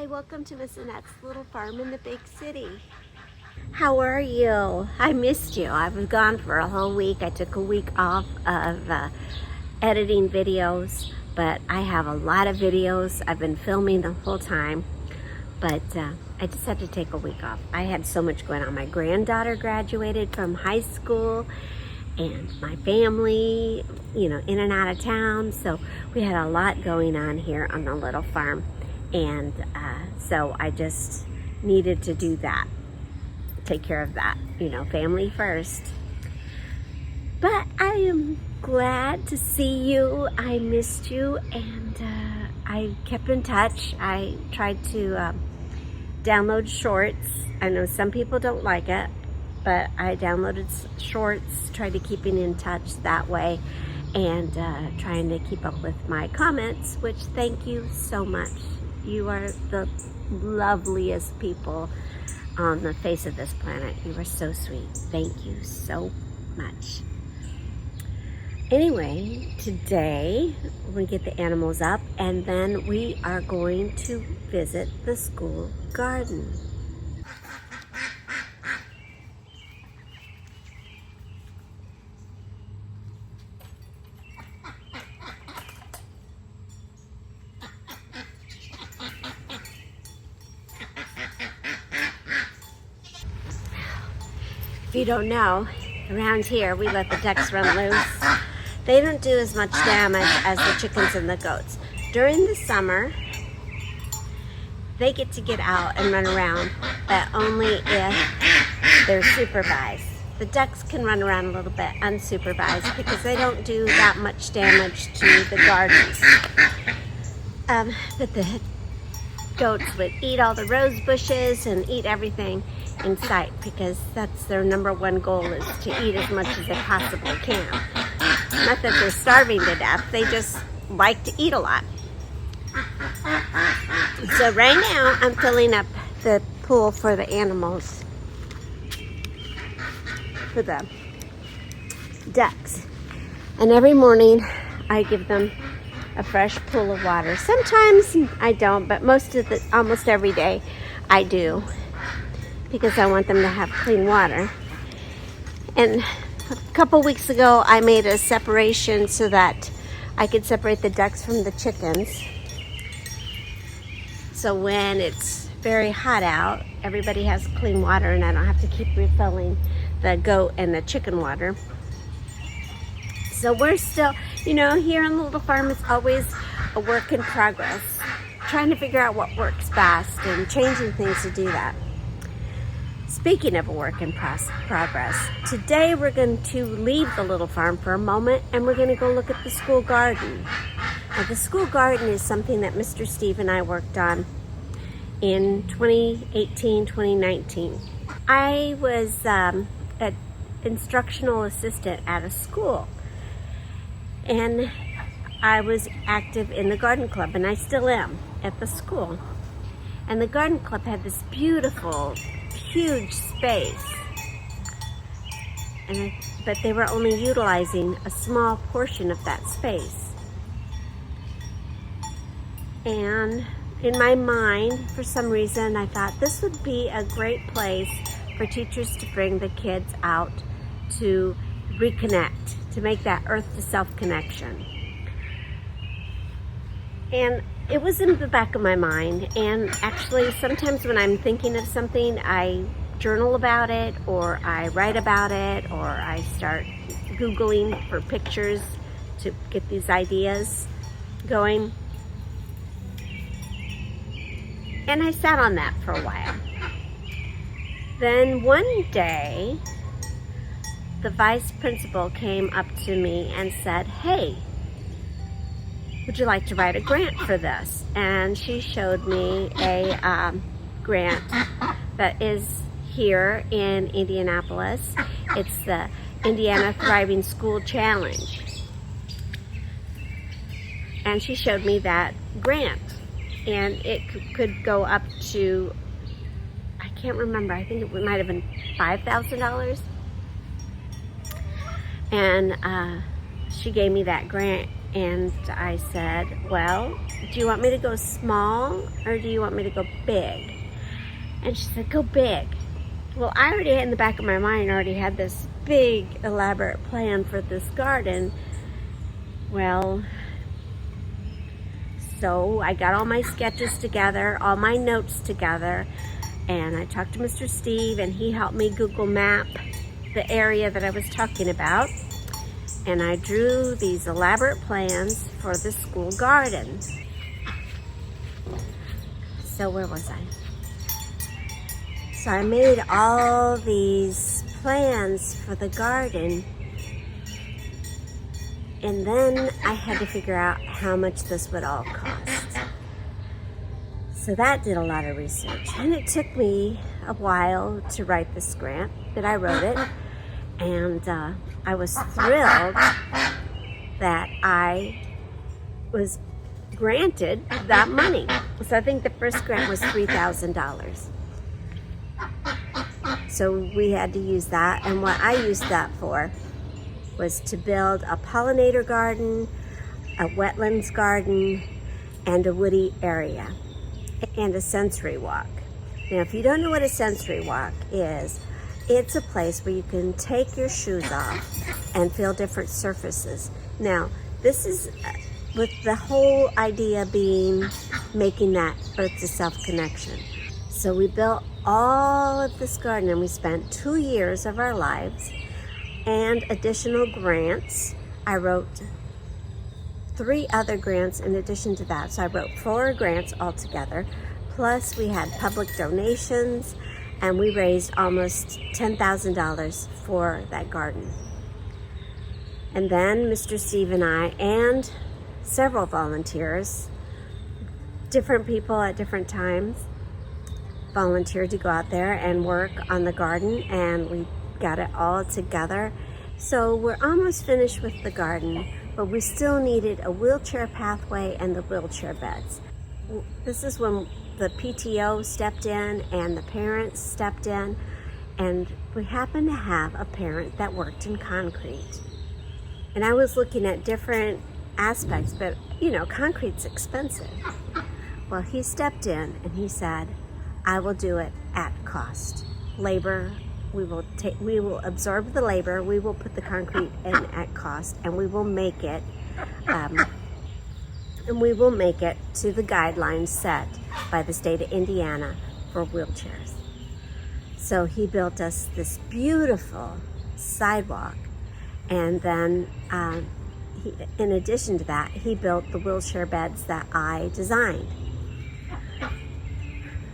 Hi, welcome to Miss Annette's little farm in the big city. How are you? I missed you. I was gone for a whole week. I took a week off of editing videos, but I have a lot of videos. I've been filming the whole time, but I just had to take a week off. I had so much going on. My granddaughter graduated from high school, and my family, in and out of town. So we had a lot going on here on the little farm. And so I just needed to do that, take care of that, family first. But I am glad to see you. I missed you, and I kept in touch. I tried to download shorts. I know some people don't like it, but I downloaded shorts, tried to keep in touch that way, and trying to keep up with my comments, which thank you so much. You are the loveliest people on the face of this planet. You are so sweet. Thank you so much. Anyway, today we're going to get the animals up, and then we are going to visit the school garden. If you don't know, around here we let the ducks run loose. They don't do as much damage as the chickens and the goats. During the summer, they get to get out and run around, but only if they're supervised. The ducks can run around a little bit unsupervised because they don't do that much damage to the gardens. But the goats would eat all the rose bushes and eat everything in sight, because that's their number one goal, is to eat as much as they possibly can. Not that they're starving to death, they just like to eat a lot. So right now I'm filling up the pool for the animals, for the ducks. And every morning I give them a fresh pool of water. Sometimes I don't, but almost every day I do, because I want them to have clean water. And a couple weeks ago I made a separation so that I could separate the ducks from the chickens. So when it's very hot out, everybody has clean water, and I don't have to keep refilling the goat and the chicken water. So we're still, here on the little farm, it's always a work in progress, trying to figure out what works best and changing things to do that. Speaking of a work in progress, today we're going to leave the little farm for a moment, and we're going to go look at the school garden. Now, the school garden is something that Mr. Steve and I worked on in 2018, 2019. I was an instructional assistant at a school, and I was active in the garden club, and I still am at the school. And the garden club had this beautiful, huge space, but they were only utilizing a small portion of that space. And in my mind, for some reason, I thought this would be a great place for teachers to bring the kids out to reconnect, to make that earth to self connection. And it was in the back of my mind, and actually sometimes when I'm thinking of something, I journal about it, or I write about it, or I start Googling for pictures to get these ideas going. And I sat on that for a while. Then one day, the vice principal came up to me and said, "Hey, would you like to write a grant for this?" And she showed me a grant that is here in Indianapolis. It's the Indiana Thriving School Challenge. And she showed me that grant. And it could go up to, I can't remember, I think it might have been $5,000. And she gave me that grant, and I said, well, do you want me to go small or do you want me to go big? And she said, go big. Well, I already in the back of my mind already had this big elaborate plan for this garden. Well, so I got all my sketches together, all my notes together, and I talked to Mr. Steve, and he helped me Google map the area that I was talking about. And I drew these elaborate plans for the school garden. So where was I? So I made all these plans for the garden, and then I had to figure out how much this would all cost. So that did a lot of research, and it took me a while to write this grant, but I wrote it, and I was thrilled that I was granted that money. So I think the first grant was $3,000. So we had to use that, and what I used that for was to build a pollinator garden, a wetlands garden, and a woody area, and a sensory walk. Now, if you don't know what a sensory walk is, it's a place where you can take your shoes off and feel different surfaces. Now, this is with the whole idea being making that earth to self connection. So we built all of this garden, and we spent 2 years of our lives and additional grants. I wrote 3 other grants in addition to that. So I wrote 4 grants altogether. Plus we had public donations, and we raised almost $10,000 for that garden. And then Mr. Steve and I and several volunteers, different people at different times, volunteered to go out there and work on the garden, and we got it all together. So we're almost finished with the garden, but we still needed a wheelchair pathway and the wheelchair beds. This is when the PTO stepped in and the parents stepped in, and we happened to have a parent that worked in concrete. And I was looking at different aspects, but you know, concrete's expensive. Well, he stepped in and he said, I will do it at cost. Labor, we will absorb the labor, we will put the concrete in at cost, and we will make it to the guidelines set by the state of Indiana for wheelchairs. So he built us this beautiful sidewalk, and then in addition to that, he built the wheelchair beds that I designed.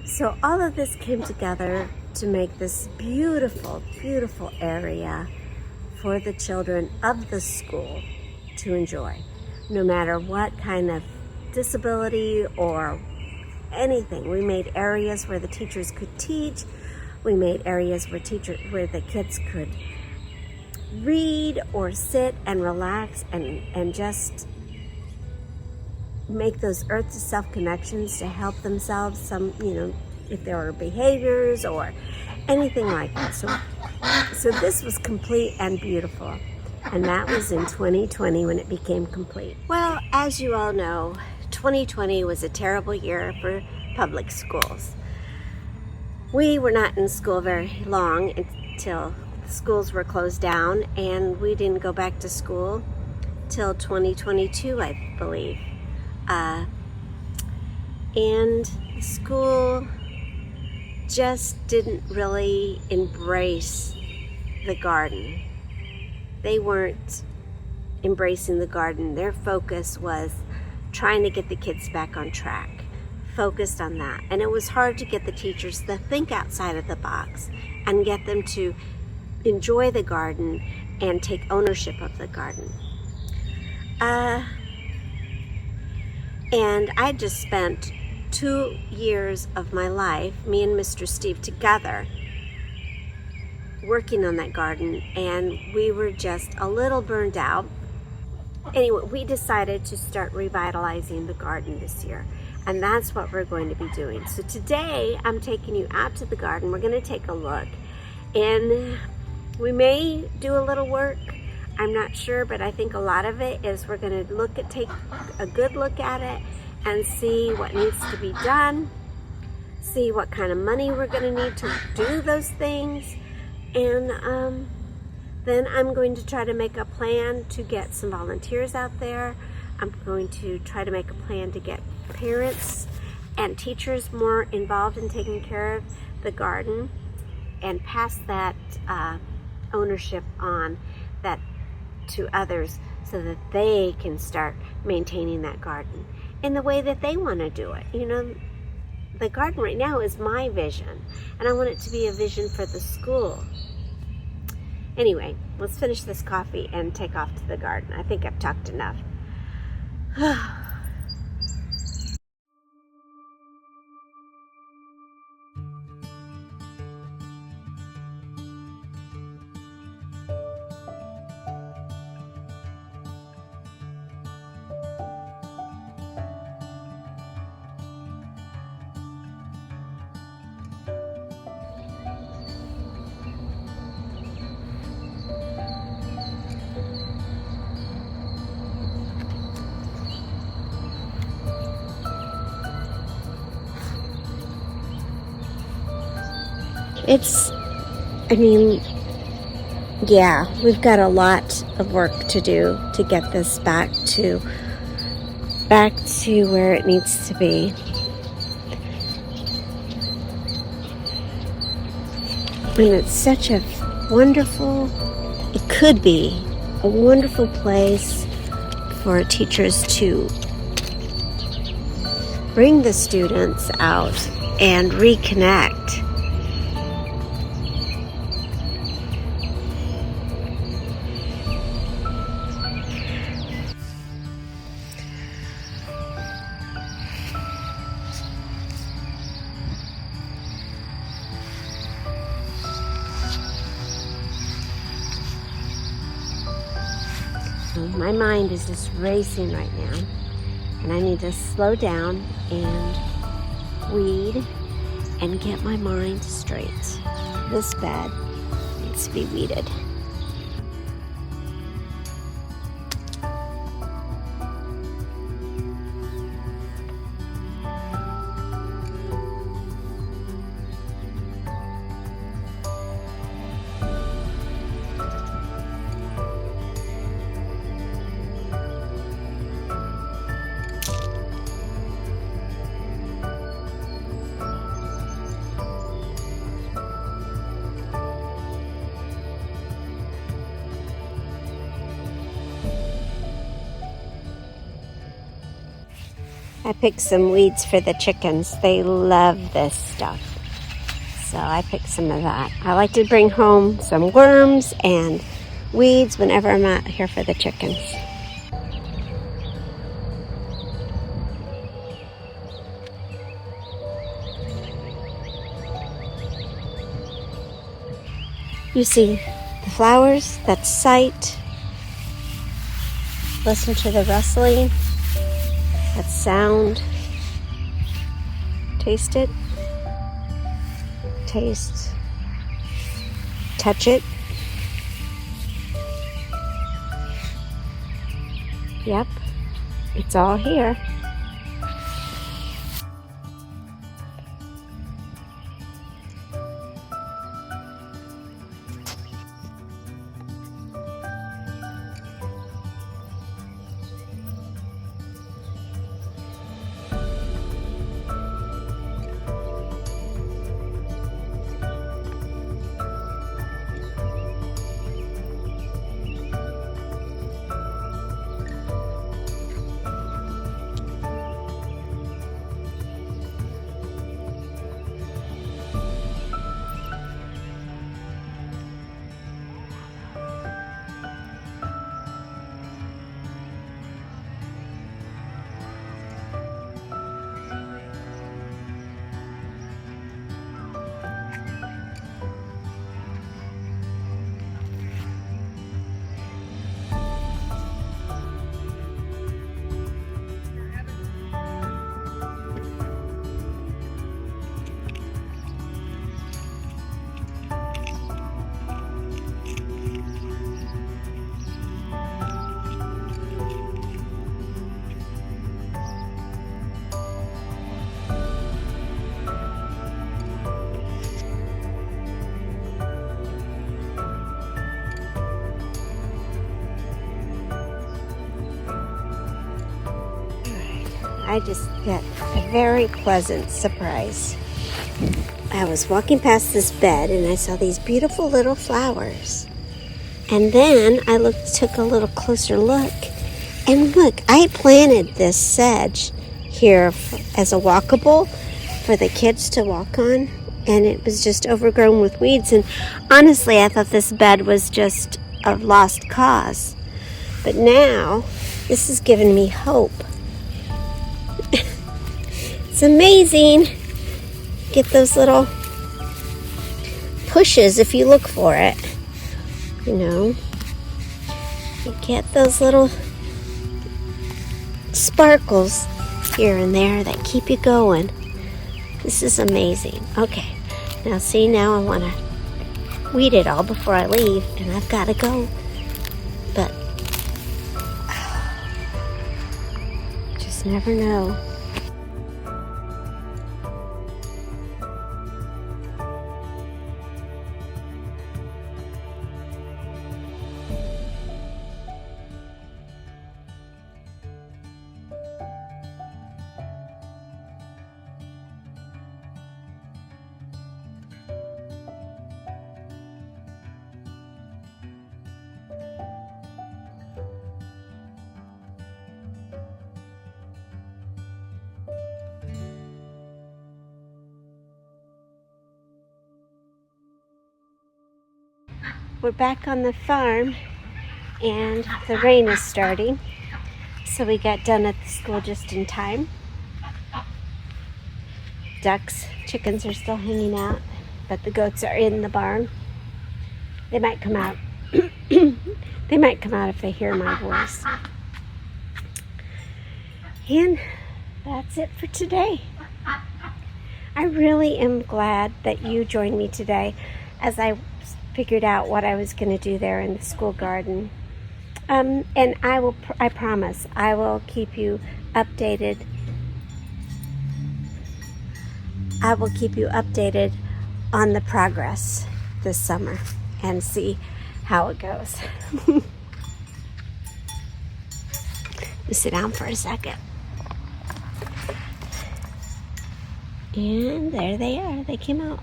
So all of this came together to make this beautiful, beautiful area for the children of the school to enjoy, no matter what kind of disability or anything. We made areas where the teachers could teach. We made areas where the kids could read or sit and relax and just make those earth to self connections to help themselves, some, you know, if there were behaviors or anything like that. So this was complete and beautiful, and that was in 2020 when it became complete. Well, as you all know, 2020 was a terrible year for public schools. We were not in school very long until schools were closed down, and we didn't go back to school till 2022, I believe. And school just didn't really embrace the garden. They weren't embracing the garden. Their focus was trying to get the kids back on track, focused on that. And it was hard to get the teachers to think outside of the box and get them to enjoy the garden and take ownership of the garden. And I just spent 2 years of my life, me and Mr. Steve together, working on that garden, and we were just a little burned out. Anyway, we decided to start revitalizing the garden this year, and that's what we're going to be doing. So today I'm taking you out to the garden. We're going to take a look, and we may do a little work. I'm not sure, but I think a lot of it is we're going to take a good look at it and see what needs to be done, see what kind of money we're going to need to do those things, and then I'm going to try to make a plan to get some volunteers out there. I'm going to try to make a plan to get parents and teachers more involved in taking care of the garden and pass that ownership on that to others so that they can start maintaining that garden in the way that they want to do it. You know, the garden right now is my vision, and I want it to be a vision for the school. Anyway, let's finish this coffee and take off to the garden. I think I've talked enough. Yeah, we've got a lot of work to do to get this back to where it needs to be. And it's such a it could be a wonderful place for teachers to bring the students out and reconnect. My mind is just racing right now, and I need to slow down and weed and get my mind straight. This bed needs to be weeded. I picked some weeds for the chickens. They love this stuff. So I picked some of that. I like to bring home some worms and weeds whenever I'm out here for the chickens. You see the flowers, that sight. Listen to the rustling. That sound. Taste it. Taste. Touch it. Yep, it's all here. I just got a very pleasant surprise. I was walking past this bed and I saw these beautiful little flowers. And then I took a little closer look. And look, I planted this sedge here as a walkable for the kids to walk on. And it was just overgrown with weeds. And honestly, I thought this bed was just a lost cause. But now, this has given me hope. It's amazing. Get those little pushes if you look for it. You know, you get those little sparkles here and there that keep you going. This is amazing. Okay, now see, now I want to weed it all before I leave, and I've got to go. But just never know. We're back on the farm and the rain is starting, so we got done at the school just in time. Ducks, chickens are still hanging out, but the goats are in the barn. They might come out. They might come out if they hear my voice. And that's it for today. I really am glad that you joined me today as I figured out what I was going to do there in the school garden. And I promise, I will keep you updated. I will keep you updated on the progress this summer and see how it goes. Let me sit down for a second. And there they are. They came out.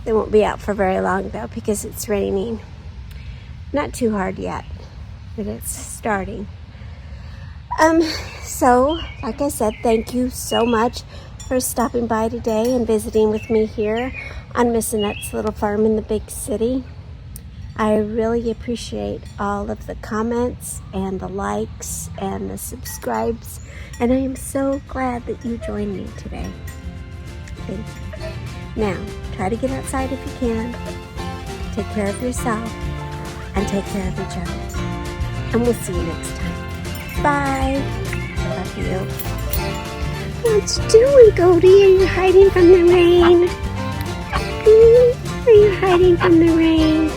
They won't be out for very long though because it's raining. Not too hard yet, but it's starting. So, like I said, thank you so much for stopping by today and visiting with me here on Miss Annette's little farm in the big city. I really appreciate all of the comments and the likes and the subscribes, and I am so glad that you joined me today. Thank you. Now, try to get outside if you can. Take care of yourself and take care of each other. And we'll see you next time. Bye. I love you. What you doing, Goldie? Are you hiding from the rain? Are you hiding from the rain?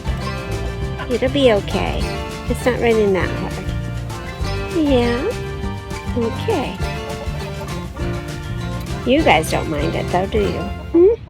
It'll be okay. It's not raining that hard. Yeah? Okay. You guys don't mind it though, do you?